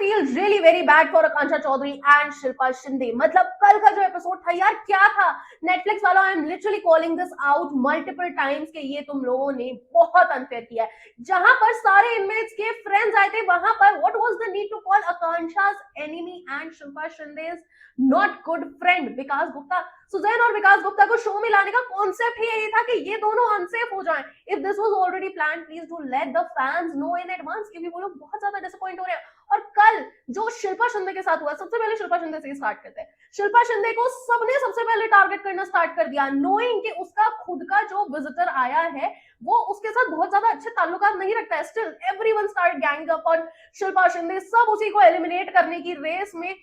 Feel really very bad for Akanksha Chaudhary and Shilpa Shinde. मतलब कल का जो एपिसोड था यार, क्या था। नेटफ्लिक्स वालों, I am literally calling this out multiple times कि ये तुम लोगों ने बहुत अनफेयर किया है। जहां पर सारे इनमेट्स के फ्रेंड्स आए थे, वहां पर what was the need to call Akanksha's enemy and Shilpa Shinde's not good friend Vikas Gupta. Suzanne और विकास गुप्ता को शो में लाने का कॉन्सेप्ट ही यही था कि ये दोनों अनसेफ हो जाएं। If this was already plan, please do let the fans no in advance, क्योंकि वो लोग बहुत ज्यादा डिसअपॉइंट हो रहे हैं। और कल जो शिल्पा शिंदे के साथ हुआ, सबसे पहले शिल्पा शिंदे से ही स्टार्ट करते हैं। शिल्पा शिंदे को सबने सबसे पहले टारगेट करना स्टार्ट कर दिया, नोइंग कि उसका खुद का जो विजिटर आया है वो उसके साथ बहुत ज्यादा अच्छे ताल्लुकात नहीं रखता है। Still everyone start ganging up on Shilpa Shinde. सब उसी को एलिमिनेट करने की रेस में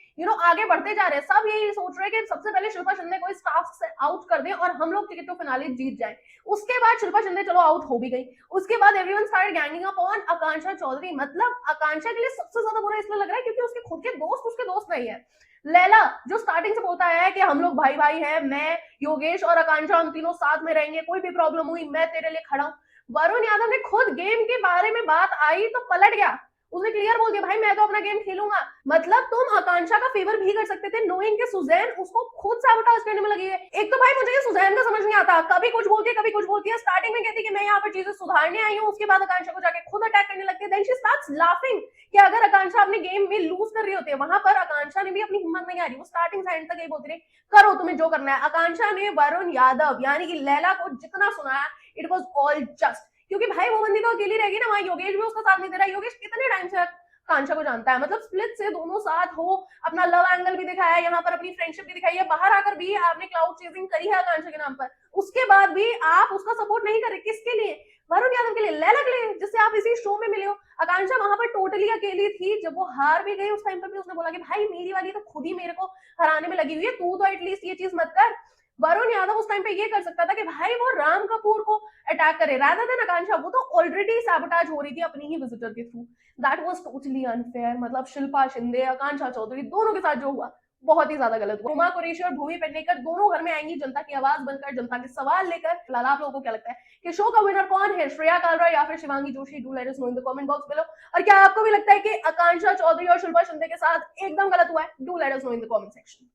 आगे बढ़ते जा रहे हैं। सब यही सोच रहे हैं कि सबसे पहले शिल्पा शिंदे को इस टास्क से आउट कर दें और हम लोग टिकट टू फिनाले जीत जाएं। उसके बाद शिल्पा शिंदे चलो आउट हो भी गई। उसके बाद everyone start ganging up on Akanksha Chaudhary. मतलब आकांक्षा के लिए सबसे ज्यादा बुरा इसलिए लग रहा है क्योंकि उसके खुद के दोस्त उसके दोस्त नहीं है। लैला जो स्टार्टिंग से बोलता है कि हम लोग भाई भाई हैं, मैं योगेश और आकांक्षा हम तीनों साथ में रहेंगे, कोई भी प्रॉब्लम हुई मैं तेरे लिए खड़ा हूं। वरुण यादव ने खुद गेम के बारे में बात आई तो पलट गया। उसने क्लियर बोल दिया भाई मैं तो अपना गेम खेलूंगा। मतलब तुम आकांक्षा का फेवर भी कर सकते थे, नोइंग कि सुजैन उसको खुद सैबोटाज करने में लगी है। एक तो भाई मुझे ये सुजैन का समझ नहीं आता, कभी कुछ बोलती है कभी कुछ बोलती है। स्टार्टिंग में कहती है कि मैं यहाँ पर चीजें सुधारने आई हूँ, उसके बाद आकांक्षा को जाके खुद अटैक करने लगती है। देन शी स्टार्ट्स लाफिंग कि अगर आकांक्षा अपने गेम में लूज कर रही होती है, वहां पर आकांक्षा ने भी अपनी हिम्मत नहीं आ रही। वो स्टार्टिंग से एंड तक यही बोलती रही करो तुम्हें जो करना है। आकांक्षा ने वरुण यादव यानी कि लैला को जितना सुनाया इट वॉज ऑल जस्ट, क्योंकि भाई वो बंदी तो अकेली रहेगी ना, वहां योगेश भी उसका साथ नहीं दे रहा। योगेश कितने टाइम से कांक्षा को जानता है, मतलब स्प्लिट से दोनों साथ हो, अपना लव एंगल भी दिखाया है, यहाँ पर अपनी फ्रेंडशिप भी दिखाई है, बाहर आकर भी आपने क्लाउड चेजिंग करी है आकांक्षा के नाम पर। उसके बाद भी आप उसका सपोर्ट नहीं कर रहे, किसके लिए? वरुण यादव के लिए, लैला के लिए, जिससे आप इसी शो में मिले हो। आकांक्षा वहां पर टोटली अकेली थी। जब वो हार भी गई उस टाइम पर भी उसने बोला कि भाई मेरी वाली तो खुद ही मेरे को हराने में लगी हुई है, तू तो एटलीस्ट ये चीज मत कर। वरुण यादव उस टाइम पे ये कर सकता था कि भाई वो राम कपूर को अटैक करे रादर देन आकांक्षा। वो तो ऑलरेडी सैबोटाज हो रही थी अपनी ही विजिटर के through. That was totally unfair. मतलब शिल्पा शिंदे, आकांक्षा चौधरी दोनों के साथ जो हुआ बहुत ही ज्यादा गलत हुआ। हुमा कुरैशी और भूमि पेडनेकर दोनों घर में आएंगी जनता की आवाज बनकर, जनता के सवाल लेकर। फिलहाल आप लोगों को क्या लगता है कि शो का विनर कौन है, श्रेया कालरा या फिर Shivangi Joshi? Do let us know in the comment box below. और क्या आपको भी लगता है कि आकांक्षा चौधरी और शिल्पा शिंदे के साथ एकदम गलत हुआ है? Do let us know in the comment section.